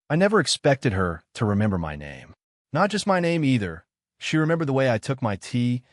I never expected her to remember my name. Not just my name either. She remembered the way I took my tea,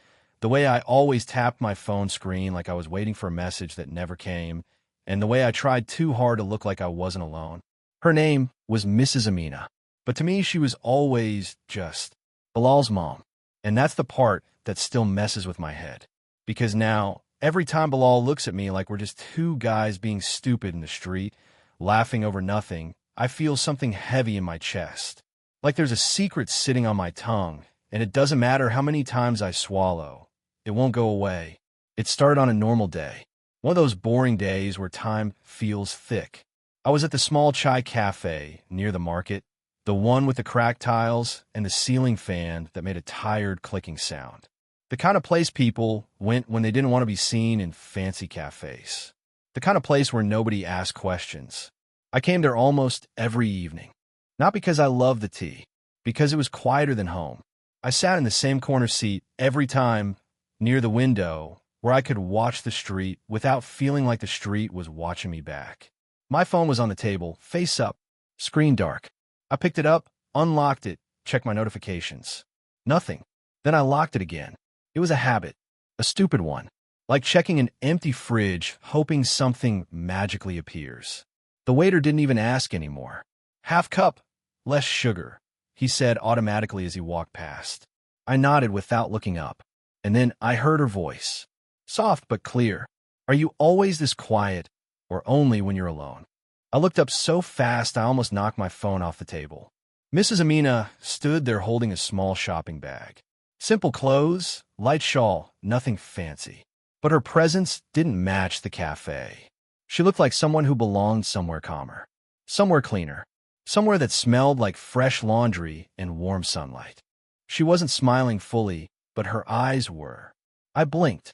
the way I always tapped my phone screen like I was waiting for a message that never came, and the way I tried too hard to look like I wasn't alone. Her name was Mrs. Amina, but to me she was always just Bilal's mom. And that's the part that still messes with my head. Because now, every time Bilal looks at me like we're just two guys being stupid in the street, laughing over nothing, I feel something heavy in my chest. Like there's a secret sitting on my tongue, and it doesn't matter how many times I swallow. It won't go away. It started on a normal day. One of those boring days where time feels thick. I was at the small chai cafe near the market, the one with the cracked tiles and the ceiling fan that made a tired clicking sound. The kind of place people went when they didn't want to be seen in fancy cafes. The kind of place where nobody asked questions. I came there almost every evening. Not because I loved the tea, because it was quieter than home. I sat in the same corner seat every time near the window where I could watch the street without feeling like the street was watching me back. My phone was on the table, face up, screen dark. I picked it up, unlocked it, checked my notifications. Nothing. Then I locked it again. It was a habit, a stupid one, like checking an empty fridge, hoping something magically appears. The waiter didn't even ask anymore. "Half cup, less sugar," he said automatically as he walked past. I nodded without looking up, and then I heard her voice. Soft but clear. "Are you always this quiet, or only when you're alone?" I looked up so fast I almost knocked my phone off the table. Mrs. Amina stood there holding a small shopping bag. Simple clothes, light shawl, nothing fancy. But her presence didn't match the cafe. She looked like someone who belonged somewhere calmer, somewhere cleaner, somewhere that smelled like fresh laundry and warm sunlight. She wasn't smiling fully, but her eyes were. I blinked.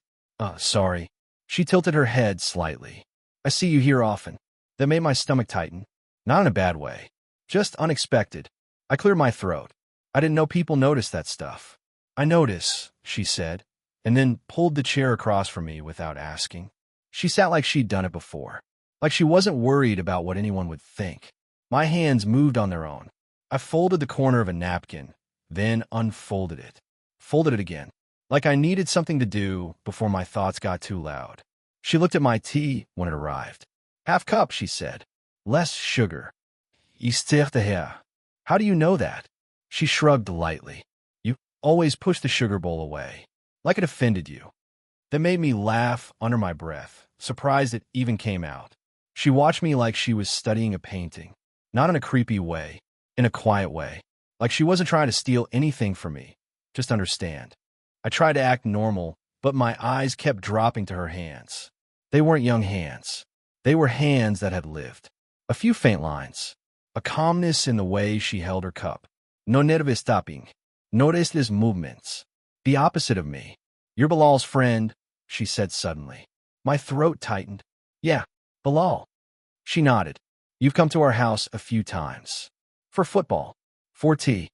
Sorry." She tilted her head slightly. "I see you here often." That made my stomach tighten. Not in a bad way. Just unexpected. I cleared my throat. I didn't know people noticed that stuff. "I notice," she said, and then pulled the chair across from me without asking. She sat like she'd done it before, like she wasn't worried about what anyone would think. My hands moved on their own. I folded the corner of a napkin, then unfolded it. Folded it again, like I needed something to do before my thoughts got too loud. She looked at my tea when it arrived. "Half cup," she said. "Less sugar." "Istihtaha." "How do you know that?" She shrugged lightly. "You always push the sugar bowl away, like it offended you." That made me laugh under my breath, surprised it even came out. She watched me like she was studying a painting. Not in a creepy way, in a quiet way. Like she wasn't trying to steal anything from me. Just understand. I tried to act normal, but my eyes kept dropping to her hands. They weren't young hands. They were hands that had lived. A few faint lines. A calmness in the way she held her cup. "No nervous tapping. No restless movements." The opposite of me. "You're Bilal's friend," she said suddenly. My throat tightened. "Yeah, Bilal." She nodded. "You've come to our house a few times. For football. For tea."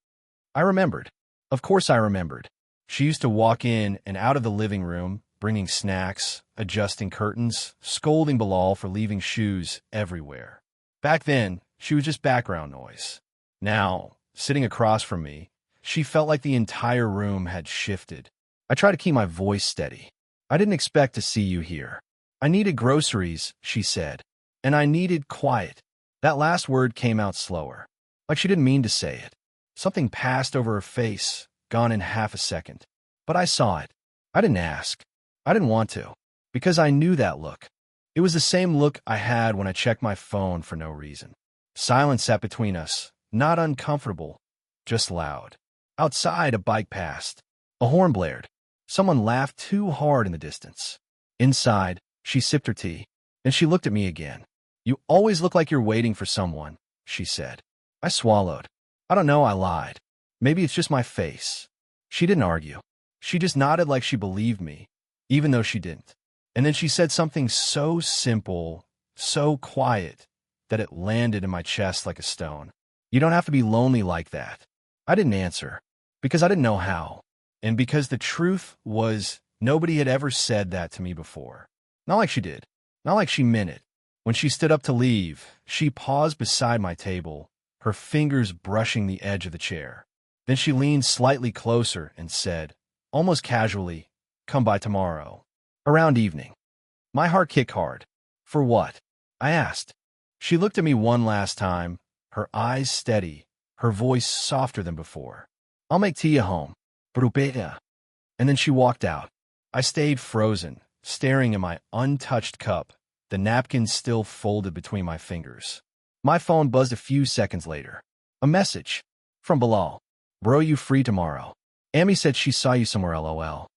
I remembered. Of course I remembered. She used to walk in and out of the living room, bringing snacks, adjusting curtains, scolding Bilal for leaving shoes everywhere. Back then, she was just background noise. Now, sitting across from me, she felt like the entire room had shifted. I tried to keep my voice steady. "I didn't expect to see you here. I needed groceries," she said, "and I needed quiet." That last word came out slower, like she didn't mean to say it. Something passed over her face, gone in half a second. But I saw it. I didn't ask. I didn't want to, because I knew that look. It was the same look I had when I checked my phone for no reason. Silence sat between us, not uncomfortable, just loud. Outside, a bike passed. A horn blared. Someone laughed too hard in the distance. Inside, she sipped her tea, and she looked at me again. "You always look like you're waiting for someone," she said. I swallowed. I don't know, I lied. Maybe it's just my face. She didn't argue. She just nodded like she believed me, even though she didn't. And then she said something so simple, so quiet, that it landed in my chest like a stone. "You don't have to be lonely like that." I didn't answer, because I didn't know how, and because the truth was nobody had ever said that to me before. Not like she did. Not like she meant it. When she stood up to leave, she paused beside my table, her fingers brushing the edge of the chair. Then she leaned slightly closer and said, almost casually, "Come by tomorrow. Around evening." My heart kicked hard. For what? I asked. She looked at me one last time, her eyes steady, her voice softer than before. "I'll make tea at home. Brupea." And then she walked out. I stayed frozen, staring at my untouched cup, the napkin still folded between my fingers. My phone buzzed a few seconds later. A message. From Bilal. "Bro, you free tomorrow? Amy said she saw you somewhere, lol."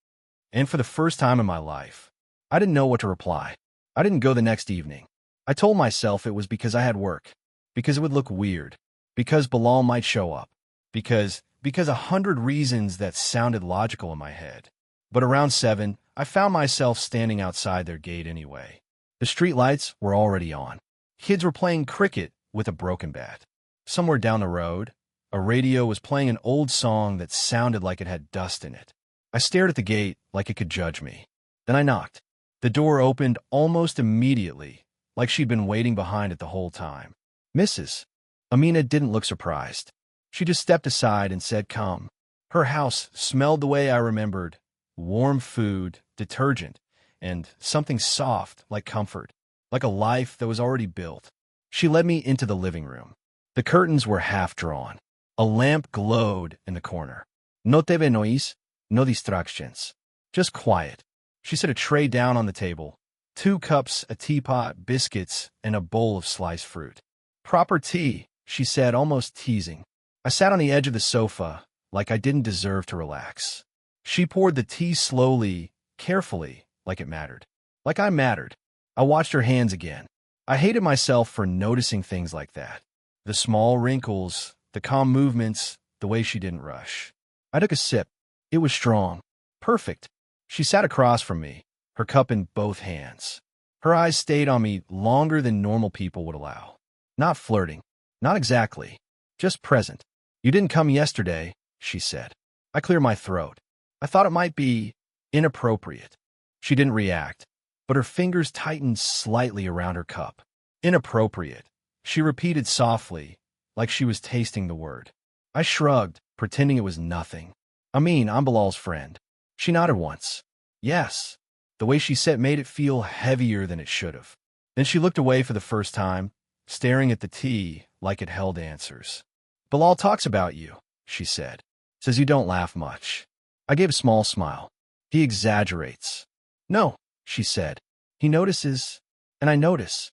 And for the first time in my life, I didn't know what to reply. I didn't go the next evening. I told myself it was because I had work, because it would look weird, because Bilal might show up, because 100 reasons that sounded logical in my head. But around 7, I found myself standing outside their gate anyway. The street lights were already on. Kids were playing cricket with a broken bat. Somewhere down the road, a radio was playing an old song that sounded like it had dust in it. I stared at the gate like it could judge me. Then I knocked. The door opened almost immediately, like she'd been waiting behind it the whole time. "Mrs." Amina didn't look surprised. She just stepped aside and said, "Come." Her house smelled the way I remembered: warm food, detergent, and something soft like comfort, like a life that was already built. She led me into the living room. The curtains were half drawn. A lamp glowed in the corner. "No te noise, no distractions. Just quiet." She set a tray down on the table. 2 cups, a teapot, biscuits, and a bowl of sliced fruit. "Proper tea," she said, almost teasing. I sat on the edge of the sofa, like I didn't deserve to relax. She poured the tea slowly, carefully, like it mattered. Like I mattered. I watched her hands again. I hated myself for noticing things like that. The small wrinkles, the calm movements, the way she didn't rush. I took a sip. It was strong. Perfect. She sat across from me, her cup in both hands. Her eyes stayed on me longer than normal people would allow. Not flirting. Not exactly. Just present. "You didn't come yesterday," she said. I cleared my throat. I thought it might be inappropriate. She didn't react, but her fingers tightened slightly around her cup. "Inappropriate," she repeated softly, like she was tasting the word. I shrugged, pretending it was nothing. "I mean, I'm Bilal's friend." She nodded once. "Yes." The way she said made it feel heavier than it should have. Then she looked away for the first time, staring at the tea like it held answers. "Bilal talks about you," she said. "Says you don't laugh much." I gave a small smile. "He exaggerates." "No," she said. "He notices, and I notice."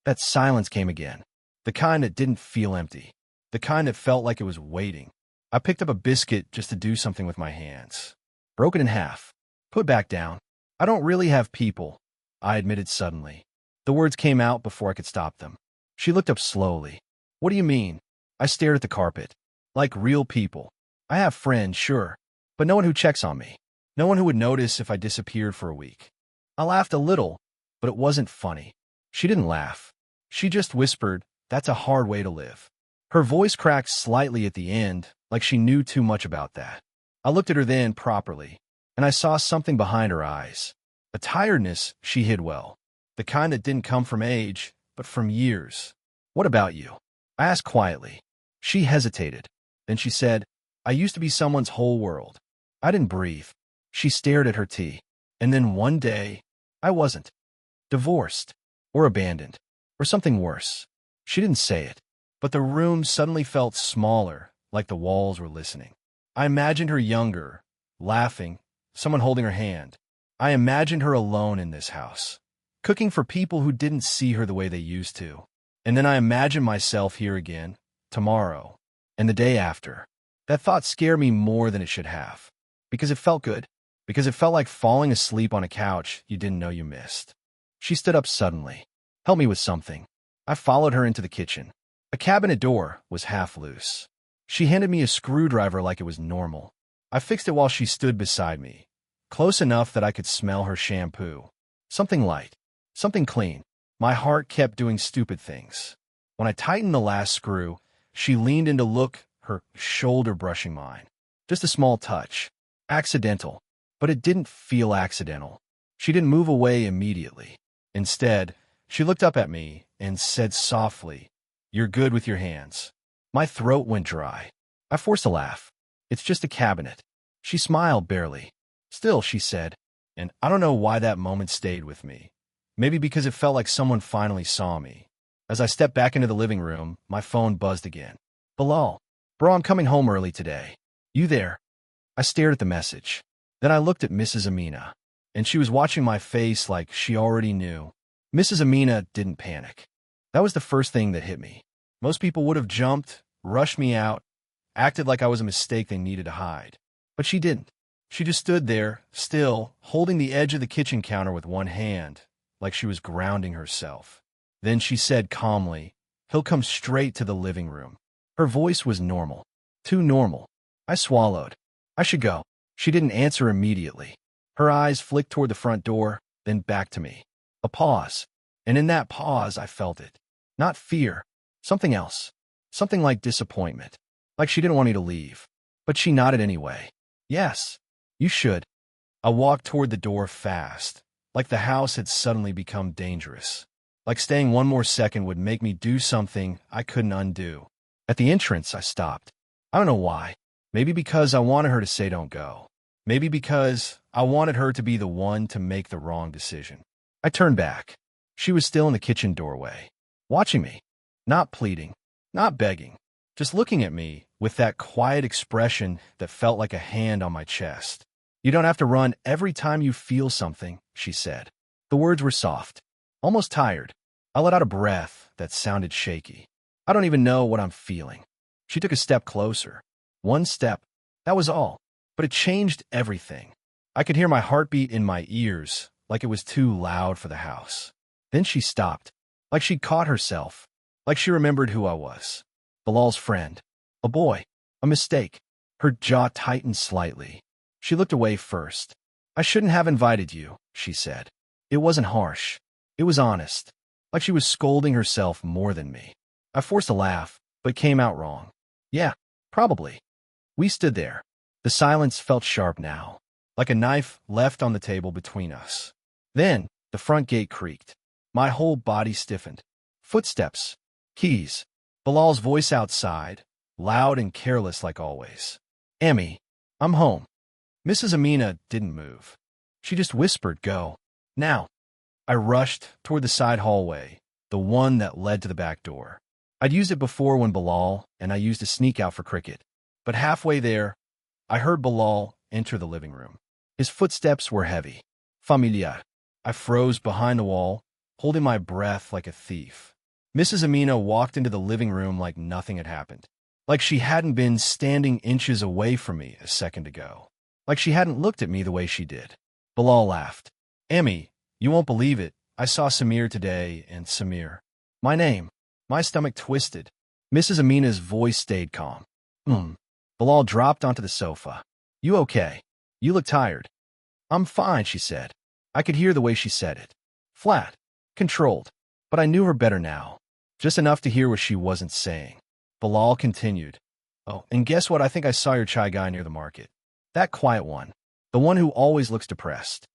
That silence came again. The kind that didn't feel empty. The kind that felt like it was waiting. I picked up a biscuit just to do something with my hands. Broke it in half. Put back down. "I don't really have people," I admitted suddenly. The words came out before I could stop them. She looked up slowly. "What do you mean?" I stared at the carpet. "Like real people. I have friends, sure, but no one who checks on me. No one who would notice if I disappeared for a week." I laughed a little, but it wasn't funny. She didn't laugh. She just whispered, "That's a hard way to live." Her voice cracked slightly at the end, like she knew too much about that. I looked at her then properly, and I saw something behind her eyes. A tiredness she hid well. The kind that didn't come from age, but from years. "What about you?" I asked quietly. She hesitated. Then she said, "I used to be someone's whole world." I didn't breathe. She stared at her tea. And then one day, I wasn't. Divorced. Or abandoned. Or something worse. She didn't say it. But the room suddenly felt smaller, like the walls were listening. I imagined her younger, laughing, someone holding her hand. I imagined her alone in this house, cooking for people who didn't see her the way they used to. And then I imagined myself here again, tomorrow, and the day after. That thought scared me more than it should have. Because it felt good. Because it felt like falling asleep on a couch you didn't know you missed. She stood up suddenly. "Help me with something." I followed her into the kitchen. A cabinet door was half loose. She handed me a screwdriver like it was normal. I fixed it while she stood beside me, close enough that I could smell her shampoo. Something light. Something clean. My heart kept doing stupid things. When I tightened the last screw, she leaned in to look, her shoulder brushing mine. Just a small touch. Accidental. But it didn't feel accidental. She didn't move away immediately. Instead, she looked up at me and said softly, "You're good with your hands." My throat went dry. I forced a laugh. It's just a cabinet. She smiled barely. Still, she said, and I don't know why that moment stayed with me. Maybe because it felt like someone finally saw me. As I stepped back into the living room, my phone buzzed again. Bilal. Bro, I'm coming home early today. You there? I stared at the message. Then I looked at Mrs. Amina, and she was watching my face like she already knew. Mrs. Amina didn't panic. That was the first thing that hit me. Most people would have jumped, rushed me out, acted like I was a mistake they needed to hide. But she didn't. She just stood there, still, holding the edge of the kitchen counter with one hand, like she was grounding herself. Then she said calmly, "He'll come straight to the living room." Her voice was normal. Too normal. I swallowed. I should go. She didn't answer immediately. Her eyes flicked toward the front door, then back to me. A pause. And in that pause, I felt it. Not fear. Something else. Something like disappointment. Like she didn't want me to leave. But she nodded anyway. Yes. You should. I walked toward the door fast. Like the house had suddenly become dangerous. Like staying one more second would make me do something I couldn't undo. At the entrance, I stopped. I don't know why. Maybe because I wanted her to say don't go. Maybe because I wanted her to be the one to make the wrong decision. I turned back. She was still in the kitchen doorway, watching me, not pleading, not begging, just looking at me with that quiet expression that felt like a hand on my chest. You don't have to run every time you feel something, she said. The words were soft, almost tired. I let out a breath that sounded shaky. I don't even know what I'm feeling. She took a step closer. One step. That was all. But it changed everything. I could hear my heartbeat in my ears, like it was too loud for the house. Then she stopped, like she'd caught herself, like she remembered who I was. Bilal's friend. A boy. A mistake. Her jaw tightened slightly. She looked away first. I shouldn't have invited you, she said. It wasn't harsh. It was honest. Like she was scolding herself more than me. I forced a laugh, but came out wrong. Yeah, probably. We stood there. The silence felt sharp now, like a knife left on the table between us. Then, the front gate creaked. My whole body stiffened. Footsteps. Keys. Bilal's voice outside, loud and careless like always. "Emmy, I'm home." Mrs. Amina didn't move. She just whispered, "Go. Now." I rushed toward the side hallway, the one that led to the back door. I'd used it before when Bilal and I used to sneak out for cricket. But halfway there, I heard Bilal enter the living room. His footsteps were heavy. Familiar. I froze behind the wall, holding my breath like a thief. Mrs. Amina walked into the living room like nothing had happened. Like she hadn't been standing inches away from me a second ago. Like she hadn't looked at me the way she did. Bilal laughed. "Emmy, you won't believe it. I saw Samir today, and Samir." My name. My stomach twisted. Mrs. Amina's voice stayed calm. Bilal dropped onto the sofa. "You okay? You look tired." "I'm fine," she said. I could hear the way she said it. Flat. Controlled. But I knew her better now. Just enough to hear what she wasn't saying. Bilal continued. "Oh, and guess what? I think I saw your chai guy near the market. That quiet one. The one who always looks depressed."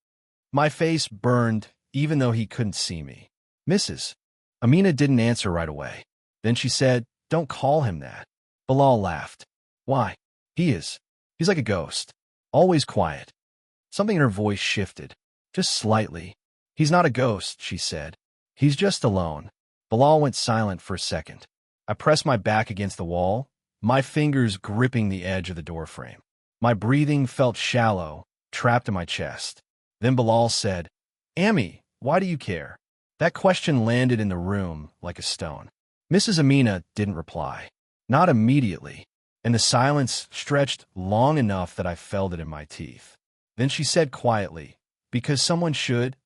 My face burned, even though he couldn't see me. "Mrs. Amina didn't answer right away. Then she said, "Don't call him that." Bilal laughed. "Why? He is. He's like a ghost. Always quiet." Something in her voice shifted. Just slightly. "He's not a ghost," she said. "He's just alone." Bilal went silent for a second. I pressed my back against the wall, my fingers gripping the edge of the doorframe. My breathing felt shallow, trapped in my chest. Then Bilal said, "Ammy, why do you care?" That question landed in the room like a stone. Mrs. Amina didn't reply. Not immediately, and the silence stretched long enough that I felt it in my teeth. Then she said quietly, "Because someone should."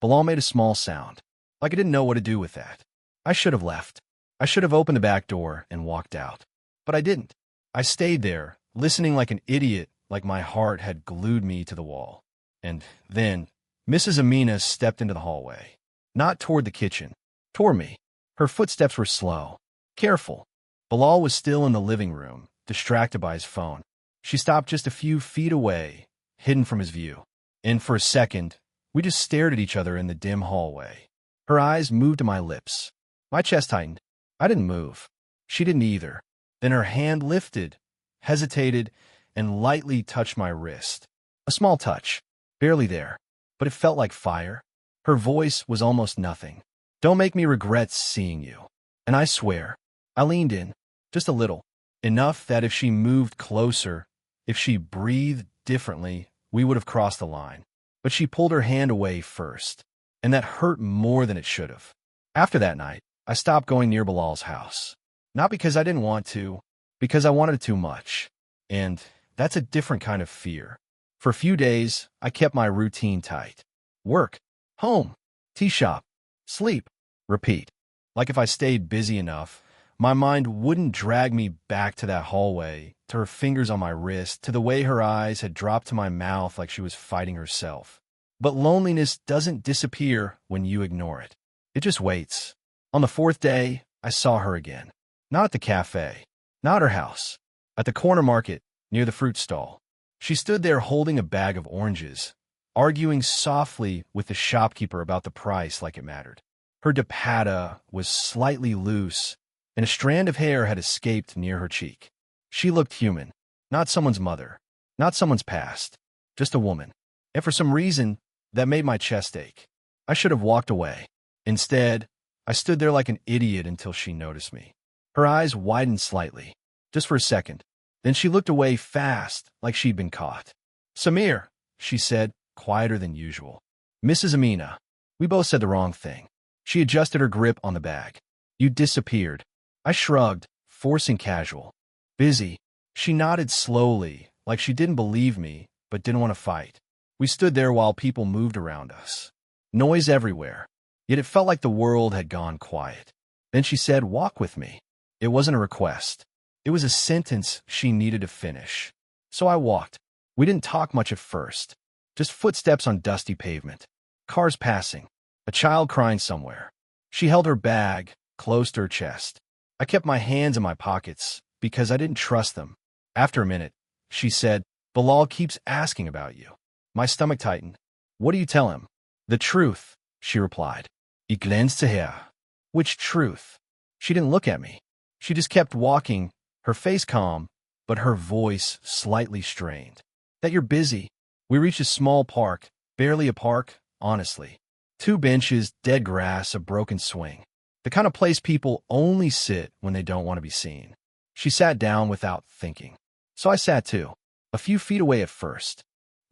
Bilal made a small sound, like I didn't know what to do with that. I should have left. I should have opened the back door and walked out. But I didn't. I stayed there, listening like an idiot, like my heart had glued me to the wall. And then, Mrs. Amina stepped into the hallway. Not toward the kitchen. Toward me. Her footsteps were slow. Careful. Bilal was still in the living room, distracted by his phone. She stopped just a few feet away, hidden from his view. And for a second, we just stared at each other in the dim hallway. Her eyes moved to my lips. My chest tightened. I didn't move. She didn't either. Then her hand lifted, hesitated, and lightly touched my wrist. A small touch, barely there, but it felt like fire. Her voice was almost nothing. "Don't make me regret seeing you." And I swear, I leaned in, just a little, enough that if she moved closer, if she breathed differently, we would have crossed the line. But she pulled her hand away first, and that hurt more than it should have. After that night, I stopped going near Bilal's house. Not because I didn't want to, because I wanted it too much. And that's a different kind of fear. For a few days, I kept my routine tight. Work, home, tea shop, sleep, repeat. Like if I stayed busy enough, my mind wouldn't drag me back to that hallway, to her fingers on my wrist, to the way her eyes had dropped to my mouth like she was fighting herself. But loneliness doesn't disappear when you ignore it. It just waits. On the fourth day, I saw her again. Not at the cafe, not at her house, at the corner market near the fruit stall. She stood there holding a bag of oranges, arguing softly with the shopkeeper about the price like it mattered. Her dupatta was slightly loose, and a strand of hair had escaped near her cheek. She looked human, not someone's mother, not someone's past, just a woman. And for some reason, that made my chest ache. I should have walked away. Instead, I stood there like an idiot until she noticed me. Her eyes widened slightly, just for a second. Then she looked away fast, like she'd been caught. "Samir," she said, quieter than usual. "Mrs. Amina." We both said the wrong thing. She adjusted her grip on the bag. "You disappeared." I shrugged, forcing casual. "Busy." She nodded slowly, like she didn't believe me, but didn't want to fight. We stood there while people moved around us. Noise everywhere. Yet it felt like the world had gone quiet. Then she said, "Walk with me." It wasn't a request. It was a sentence she needed to finish. So I walked. We didn't talk much at first. Just footsteps on dusty pavement. Cars passing. A child crying somewhere. She held her bag close to her chest. I kept my hands in my pockets because I didn't trust them. After a minute, she said, "Bilal keeps asking about you." My stomach tightened. "What do you tell him?" "The truth," she replied. "Ich glänze zu her." Which truth? She didn't look at me. She just kept walking, her face calm, but her voice slightly strained. "That you're busy." We reached a small park, barely a park, honestly. 2 benches, dead grass, a broken swing. The kind of place people only sit when they don't want to be seen. She sat down without thinking. So I sat too, a few feet away at first,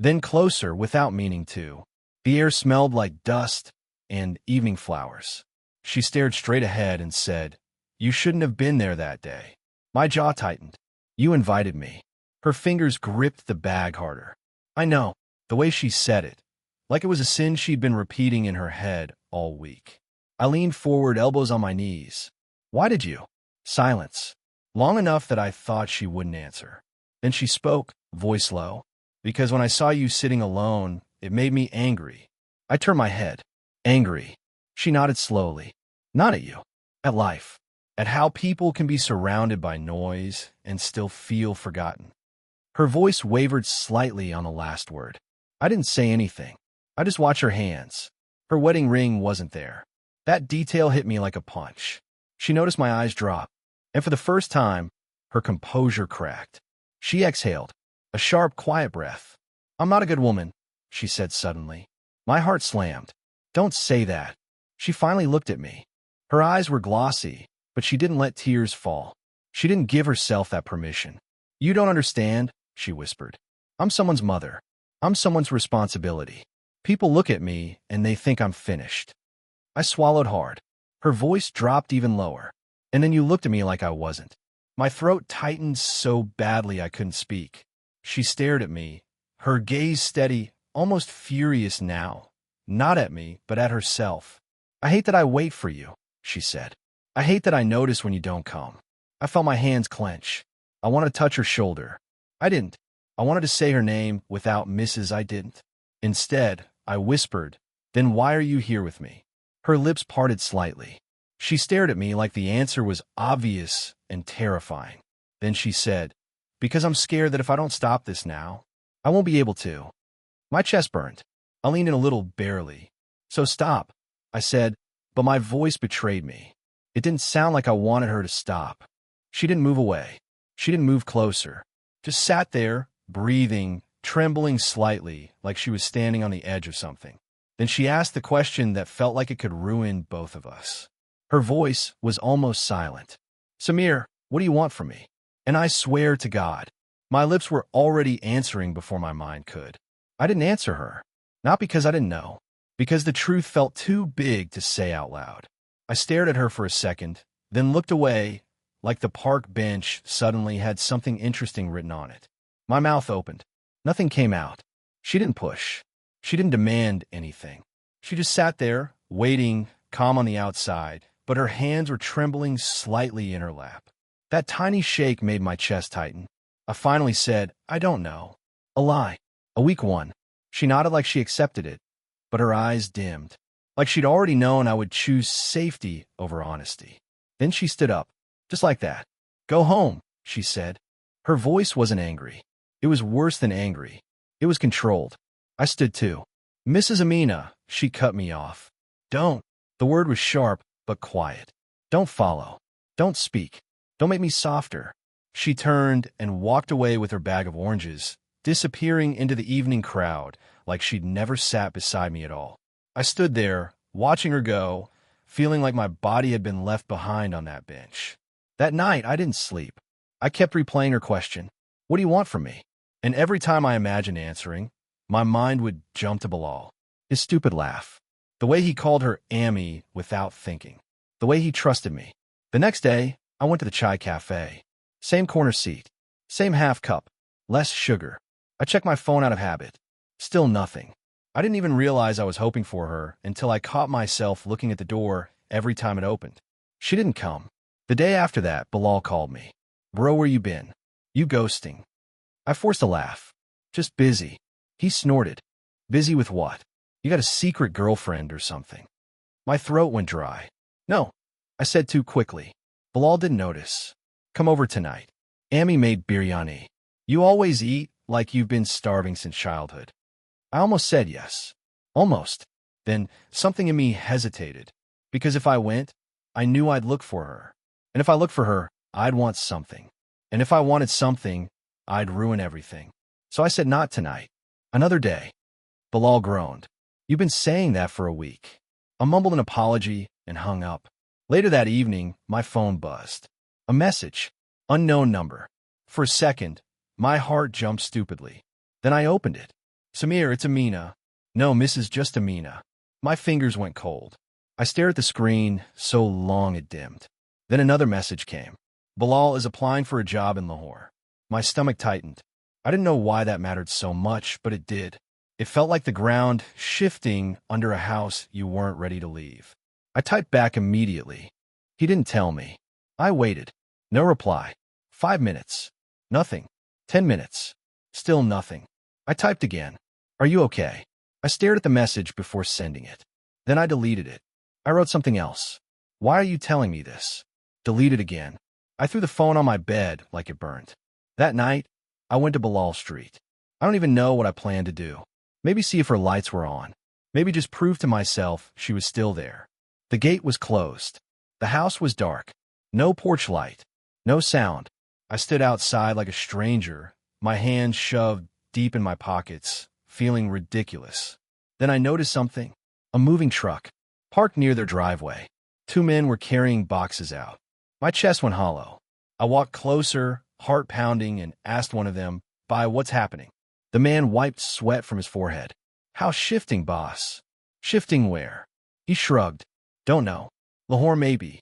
then closer without meaning to. The air smelled like dust and evening flowers. She stared straight ahead and said, "You shouldn't have been there that day." My jaw tightened. "You invited me." Her fingers gripped the bag harder. I know, the way she said it, like it was a sin she'd been repeating in her head all week. I leaned forward, elbows on my knees. "Why did you?" Silence. Long enough that I thought she wouldn't answer. Then she spoke, voice low. "Because when I saw you sitting alone, it made me angry." I turned my head. "Angry." She nodded slowly. "Not at you. At life. At how people can be surrounded by noise and still feel forgotten." Her voice wavered slightly on the last word. I didn't say anything. I just watched her hands. Her wedding ring wasn't there. That detail hit me like a punch. She noticed my eyes drop, and for the first time, her composure cracked. She exhaled, a sharp, quiet breath. "I'm not a good woman," she said suddenly. My heart slammed. "Don't say that." She finally looked at me. Her eyes were glossy, but she didn't let tears fall. She didn't give herself that permission. "You don't understand," she whispered. "I'm someone's mother. I'm someone's responsibility. People look at me and they think I'm finished." I swallowed hard. Her voice dropped even lower. "And then you looked at me like I wasn't." My throat tightened so badly I couldn't speak. She stared at me, her gaze steady, almost furious now. Not at me, but at herself. "I hate that I wait for you," she said. "I hate that I notice when you don't come." I felt my hands clench. I wanted to touch her shoulder. I didn't. I wanted to say her name without Mrs. I didn't. Instead, I whispered, "Then why are you here with me?" Her lips parted slightly. She stared at me like the answer was obvious and terrifying. Then she said, "Because I'm scared that if I don't stop this now, I won't be able to." My chest burned. I leaned in a little, barely. "So stop," I said, but my voice betrayed me. It didn't sound like I wanted her to stop. She didn't move away. She didn't move closer. Just sat there, breathing, trembling slightly, like she was standing on the edge of something. Then she asked the question that felt like it could ruin both of us. Her voice was almost silent. "Samir, what do you want from me?" And I swear to God, my lips were already answering before my mind could. I didn't answer her. Not because I didn't know. Because the truth felt too big to say out loud. I stared at her for a second, then looked away, like the park bench suddenly had something interesting written on it. My mouth opened. Nothing came out. She didn't push. She didn't demand anything. She just sat there, waiting, calm on the outside, but her hands were trembling slightly in her lap. That tiny shake made my chest tighten. I finally said, "I don't know." A lie. A weak one. She nodded like she accepted it, but her eyes dimmed, like she'd already known I would choose safety over honesty. Then she stood up, just like that. "Go home," she said. Her voice wasn't angry. It was worse than angry. It was controlled. I stood too. "Mrs. Amina," she cut me off. "Don't." The word was sharp, but quiet. "Don't follow. Don't speak. Don't make me softer." She turned and walked away with her bag of oranges, disappearing into the evening crowd like she'd never sat beside me at all. I stood there, watching her go, feeling like my body had been left behind on that bench. That night, I didn't sleep. I kept replaying her question, "What do you want from me?" And every time I imagined answering, my mind would jump to Bilal. His stupid laugh. The way he called her Amy without thinking. The way he trusted me. The next day, I went to the chai cafe. Same corner seat. Same half cup. Less sugar. I checked my phone out of habit. Still nothing. I didn't even realize I was hoping for her until I caught myself looking at the door every time it opened. She didn't come. The day after that, Bilal called me. "Bro, where you been? You ghosting." I forced a laugh. "Just busy." He snorted. "Busy with what? You got a secret girlfriend or something?" My throat went dry. "No," I said too quickly. Bilal didn't notice. "Come over tonight. Amy made biryani. You always eat like you've been starving since childhood." I almost said yes. Almost. Then something in me hesitated. Because if I went, I knew I'd look for her. And if I looked for her, I'd want something. And if I wanted something, I'd ruin everything. So I said not tonight. Another day. Bilal groaned. "You've been saying that for a week." I mumbled an apology and hung up. Later that evening, my phone buzzed. A message. Unknown number. For a second, my heart jumped stupidly. Then I opened it. "Samir, it's Amina." "No, Mrs. Just Amina." My fingers went cold. I stared at the screen so long it dimmed. Then another message came. "Bilal is applying for a job in Lahore." My stomach tightened. I didn't know why that mattered so much, but it did. It felt like the ground shifting under a house you weren't ready to leave. I typed back immediately. He didn't tell me. I waited. No reply. 5 minutes. Nothing. 10 minutes. Still nothing. I typed again. "Are you okay?" I stared at the message before sending it. Then I deleted it. I wrote something else. "Why are you telling me this?" Deleted again. I threw the phone on my bed like it burned. That night, I went to Bilal Street. I don't even know what I planned to do. Maybe see if her lights were on. Maybe just prove to myself she was still there. The gate was closed. The house was dark. No porch light. No sound. I stood outside like a stranger, my hands shoved deep in my pockets, feeling ridiculous. Then I noticed something. A moving truck, parked near their driveway. 2 men were carrying boxes out. My chest went hollow. I walked closer, heart pounding, and asked one of them, "By what's happening?" The man wiped sweat from his forehead. "How shifting, boss?" "Shifting where?" He shrugged. "Don't know. Lahore maybe."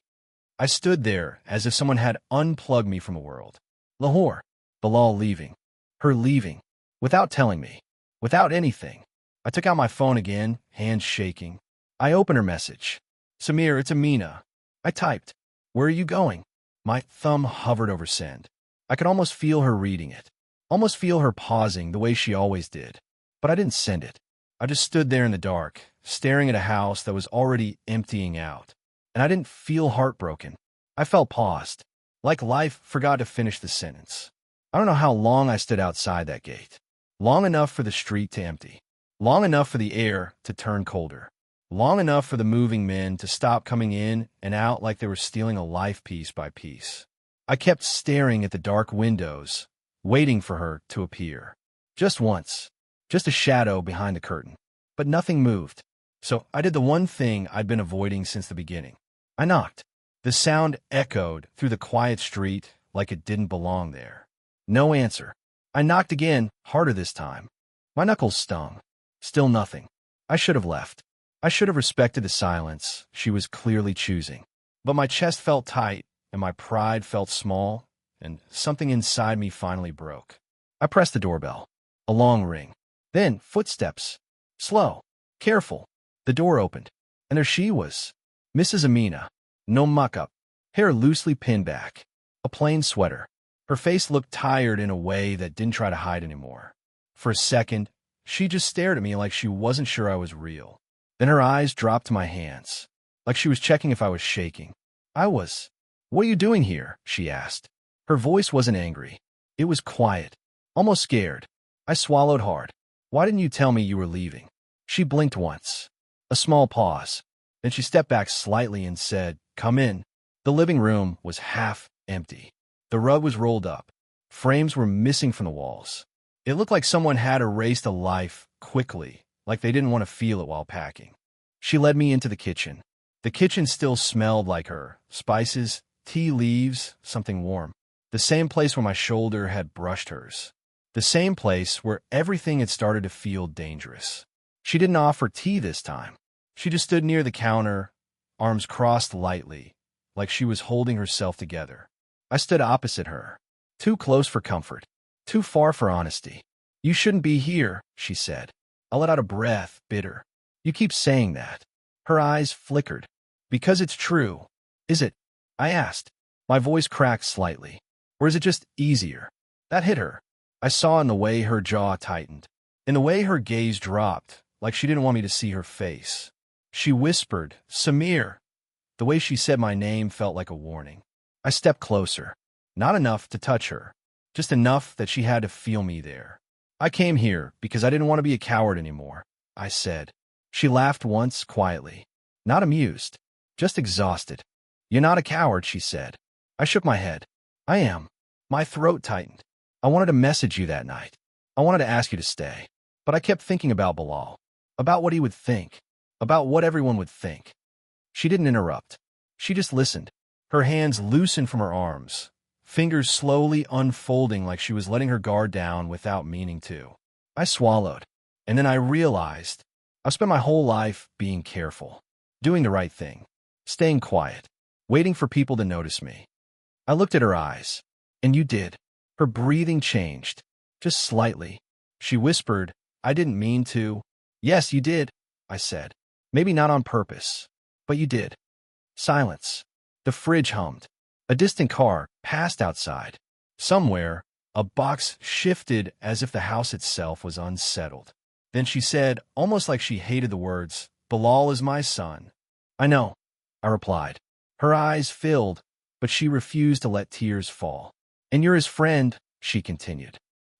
I stood there as if someone had unplugged me from a world. Lahore. Bilal leaving. Her leaving. Without telling me. Without anything. I took out my phone again, hands shaking. I opened her message. "Samir, it's Amina." I typed. "Where are you going?" My thumb hovered over send. I could almost feel her reading it. Almost feel her pausing the way she always did. But I didn't send it. I just stood there in the dark, staring at a house that was already emptying out. And I didn't feel heartbroken. I felt paused. Like life forgot to finish the sentence. I don't know how long I stood outside that gate. Long enough for the street to empty. Long enough for the air to turn colder. Long enough for the moving men to stop coming in and out like they were stealing a life piece by piece. I kept staring at the dark windows, waiting for her to appear. Just once. Just a shadow behind the curtain. But nothing moved. So I did the one thing I'd been avoiding since the beginning. I knocked. The sound echoed through the quiet street like it didn't belong there. No answer. I knocked again, harder this time. My knuckles stung. Still nothing. I should have left. I should have respected the silence she was clearly choosing. But my chest felt tight, and my pride felt small, and something inside me finally broke. I pressed the doorbell. A long ring. Then footsteps. Slow. Careful. The door opened. And there she was. Mrs. Amina. No muck-up. Hair loosely pinned back. A plain sweater. Her face looked tired in a way that didn't try to hide anymore. For a second, she just stared at me like she wasn't sure I was real. Then her eyes dropped to my hands, like she was checking if I was shaking. I was. "What are you doing here?" she asked. Her voice wasn't angry. It was quiet, almost scared. I swallowed hard. "Why didn't you tell me you were leaving?" She blinked once. A small pause. Then she stepped back slightly and said, "Come in." The living room was half empty. The rug was rolled up. Frames were missing from the walls. It looked like someone had erased a life quickly, like they didn't want to feel it while packing. She led me into the kitchen. The kitchen still smelled like her. Spices, tea leaves, something warm. The same place where my shoulder had brushed hers. The same place where everything had started to feel dangerous. She didn't offer tea this time. She just stood near the counter, arms crossed lightly, like she was holding herself together. I stood opposite her, too close for comfort, too far for honesty. "You shouldn't be here," she said. I let out a breath, bitter. "You keep saying that." Her eyes flickered. "Because it's true." "Is it?" I asked. My voice cracked slightly. "Or is it just easier?" That hit her. I saw in the way her jaw tightened, in the way her gaze dropped, like she didn't want me to see her face. She whispered, "Samir." The way she said my name felt like a warning. I stepped closer. Not enough to touch her, just enough that she had to feel me there. "I came here because I didn't want to be a coward anymore," I said. She laughed once, quietly. Not amused, just exhausted. "You're not a coward," she said. I shook my head. "I am." My throat tightened. "I wanted to message you that night. I wanted to ask you to stay. But I kept thinking about Bilal, about what he would think, about what everyone would think." She didn't interrupt. She just listened. Her hands loosened from her arms, fingers slowly unfolding like she was letting her guard down without meaning to. I swallowed, and then I realized I've spent my whole life being careful, doing the right thing, staying quiet, waiting for people to notice me. I looked at her eyes, and you did. Her breathing changed, just slightly. She whispered, "I didn't mean to." "Yes, you did," I said. "Maybe not on purpose, but you did." Silence. The fridge hummed. A distant car passed outside. Somewhere, a box shifted as if the house itself was unsettled. Then she said, almost like she hated the words, "Bilal is my son." "I know," I replied. Her eyes filled, but she refused to let tears fall. "And you're his friend," she continued.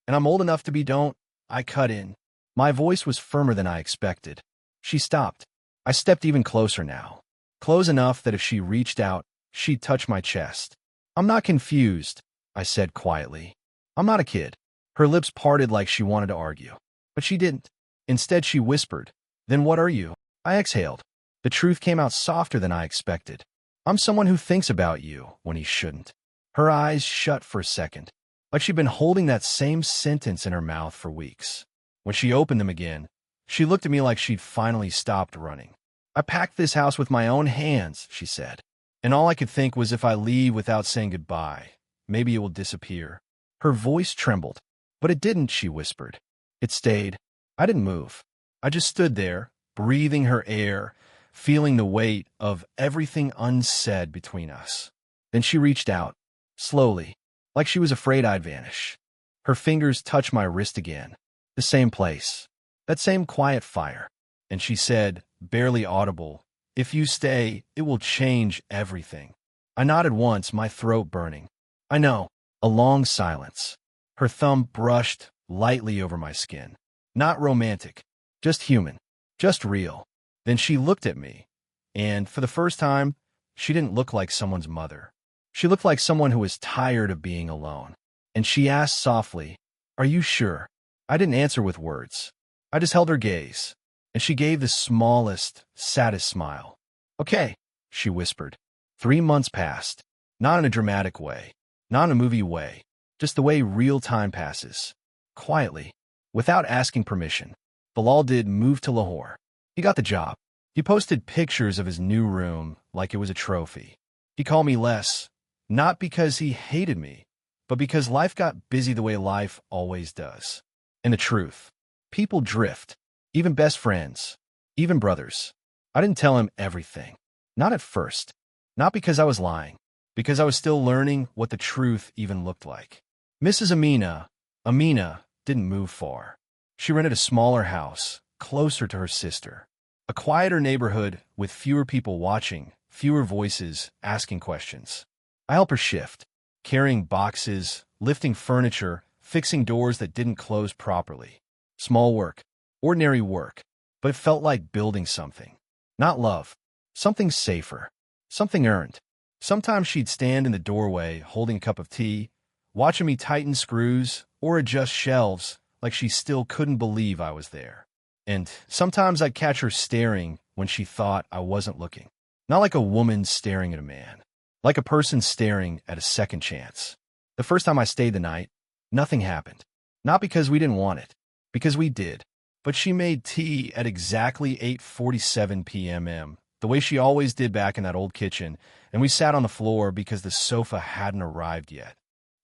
"And I'm old enough to be don't," I cut in. My voice was firmer than I expected. She stopped. I stepped even closer now, close enough that if she reached out, she'd touch my chest. "I'm not confused," I said quietly. "I'm not a kid." Her lips parted like she wanted to argue, but she didn't. Instead, she whispered, "Then what are you?" I exhaled. The truth came out softer than I expected. "I'm someone who thinks about you when he shouldn't." Her eyes shut for a second, like she'd been holding that same sentence in her mouth for weeks. When she opened them again, she looked at me like she'd finally stopped running. "I packed this house with my own hands," she said. "And all I could think was if I leave without saying goodbye, maybe it will disappear." Her voice trembled. "But it didn't," she whispered. "It stayed." I didn't move. I just stood there, breathing her air, feeling the weight of everything unsaid between us. Then she reached out, slowly, like she was afraid I'd vanish. Her fingers touched my wrist again, the same place, that same quiet fire. And she said, barely audible, "If you stay, it will change everything." I nodded once, my throat burning. "I know." A long silence. Her thumb brushed lightly over my skin. Not romantic, just human, just real. Then she looked at me, and for the first time, she didn't look like someone's mother. She looked like someone who was tired of being alone. And she asked softly, "Are you sure?" I didn't answer with words. I just held her gaze, and she gave the smallest, saddest smile. "Okay," she whispered. 3 months passed, not in a dramatic way, not in a movie way, just the way real time passes. Quietly, without asking permission, Bilal did move to Lahore. He got the job. He posted pictures of his new room like it was a trophy. He called me less, not because he hated me, but because life got busy the way life always does. And the truth, people drift, even best friends, even brothers. I didn't tell him everything. Not at first. Not because I was lying, because I was still learning what the truth even looked like. Mrs. Amina didn't move far. She rented a smaller house, closer to her sister. A quieter neighborhood with fewer people watching, fewer voices asking questions. I helped her shift, carrying boxes, lifting furniture, fixing doors that didn't close properly. Small work, ordinary work, but it felt like building something. Not love, something safer, something earned. Sometimes she'd stand in the doorway holding a cup of tea, watching me tighten screws or adjust shelves like she still couldn't believe I was there. And sometimes I'd catch her staring when she thought I wasn't looking. Not like a woman staring at a man, like a person staring at a second chance. The first time I stayed the night, nothing happened. Not because we didn't want it, because we did. But she made tea at exactly 8:47 p.m., the way she always did back in that old kitchen, and we sat on the floor because the sofa hadn't arrived yet.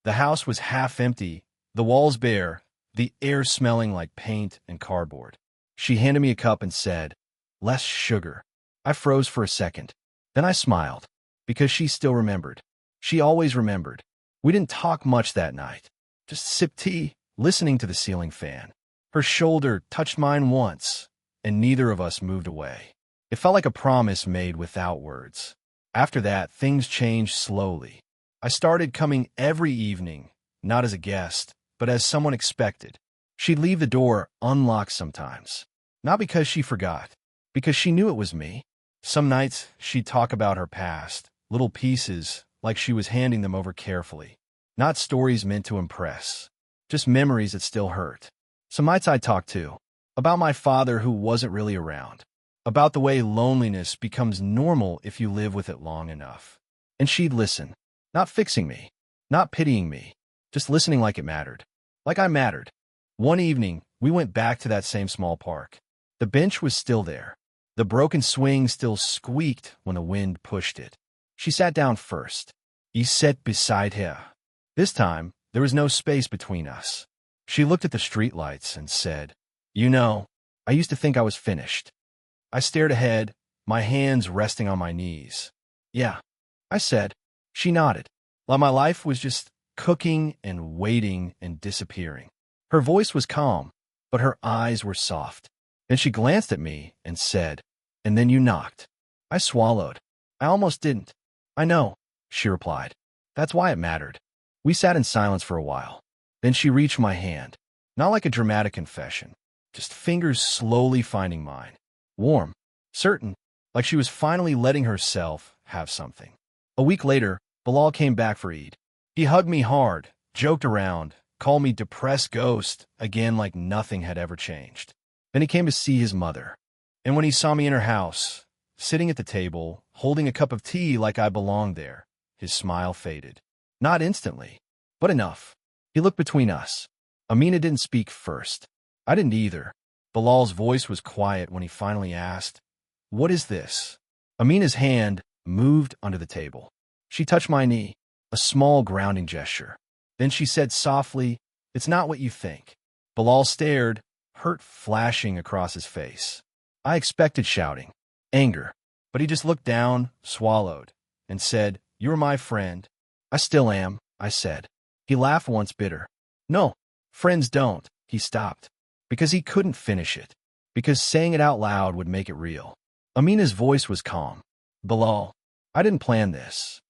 The house was half empty, the walls bare, the air smelling like paint and cardboard. She handed me a cup and said, "Less sugar." I froze for a second. Then I smiled, because she still remembered. She always remembered. We didn't talk much that night. Just sipped tea, listening to the ceiling fan. Her shoulder touched mine once, and neither of us moved away. It felt like a promise made without words. After that, things changed slowly. I started coming every evening, not as a guest, but as someone expected. She'd leave the door unlocked sometimes. Not because she forgot, because she knew it was me. Some nights, she'd talk about her past, little pieces, like she was handing them over carefully. Not stories meant to impress, just memories that still hurt. Some nights I'd talk too, about my father who wasn't really around, about the way loneliness becomes normal if you live with it long enough. And she'd listen, not fixing me, not pitying me, just listening like it mattered, like I mattered. One evening, we went back to that same small park. The bench was still there. The broken swing still squeaked when the wind pushed it. She sat down first. He sat beside her. This time, there was no space between us. She looked at the streetlights and said, "You know, I used to think I was finished." I stared ahead, my hands resting on my knees. "Yeah," I said. She nodded, like my life was just cooking and waiting and disappearing. Her voice was calm, but her eyes were soft. Then she glanced at me and said, "And then you knocked." I swallowed. I almost didn't. "I know," she replied. "That's why it mattered." We sat in silence for a while. Then she reached my hand, not like a dramatic confession, just fingers slowly finding mine. Warm, certain, like she was finally letting herself have something. A week later, Bilal came back for Eid. He hugged me hard, joked around, called me depressed ghost, again like nothing had ever changed. Then he came to see his mother. And when he saw me in her house, sitting at the table, holding a cup of tea like I belonged there, his smile faded. Not instantly, but enough. He looked between us. Amina didn't speak first. I didn't either. Bilal's voice was quiet when he finally asked, "What is this?" Amina's hand moved under the table. She touched my knee, a small grounding gesture. Then she said softly, "It's not what you think." Bilal stared, hurt flashing across his face. I expected shouting, anger, but he just looked down, swallowed, and said, "You're my friend." "I still am," I said. He laughed once bitter. "No, friends don't." He stopped, because he couldn't finish it, because saying it out loud would make it real. Amina's voice was calm. "Bilal, I didn't plan this."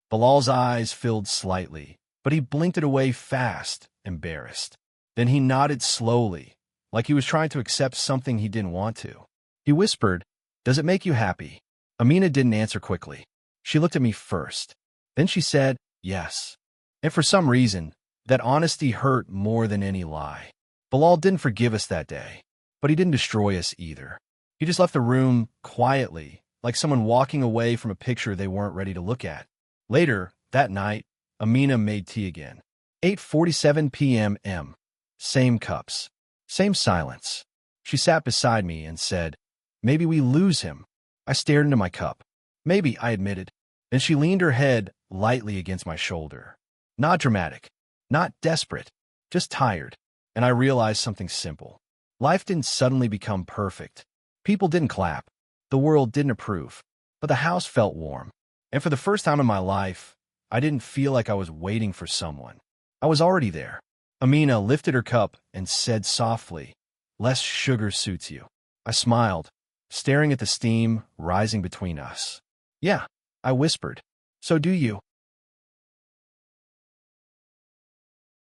Bilal's eyes filled slightly, but he blinked it away fast, embarrassed. Then he nodded slowly, like he was trying to accept something he didn't want to. He whispered, "Does it make you happy?" Amina didn't answer quickly. She looked at me first. Then she said, yes. And for some reason, that honesty hurt more than any lie. Bilal didn't forgive us that day, but he didn't destroy us either. He just left the room quietly, like someone walking away from a picture they weren't ready to look at. Later, that night, Amina made tea again. 8:47 p.m. Same cups. Same silence. She sat beside me and said, maybe we lose him. I stared into my cup. Maybe, I admitted. Then she leaned her head lightly against my shoulder. Not dramatic, not desperate, just tired. And I realized something simple. Life didn't suddenly become perfect. People didn't clap. The world didn't approve. But the house felt warm. And for the first time in my life, I didn't feel like I was waiting for someone. I was already there. Amina lifted her cup and said softly, less sugar suits you. I smiled, staring at the steam rising between us. Yeah, I whispered. So do you.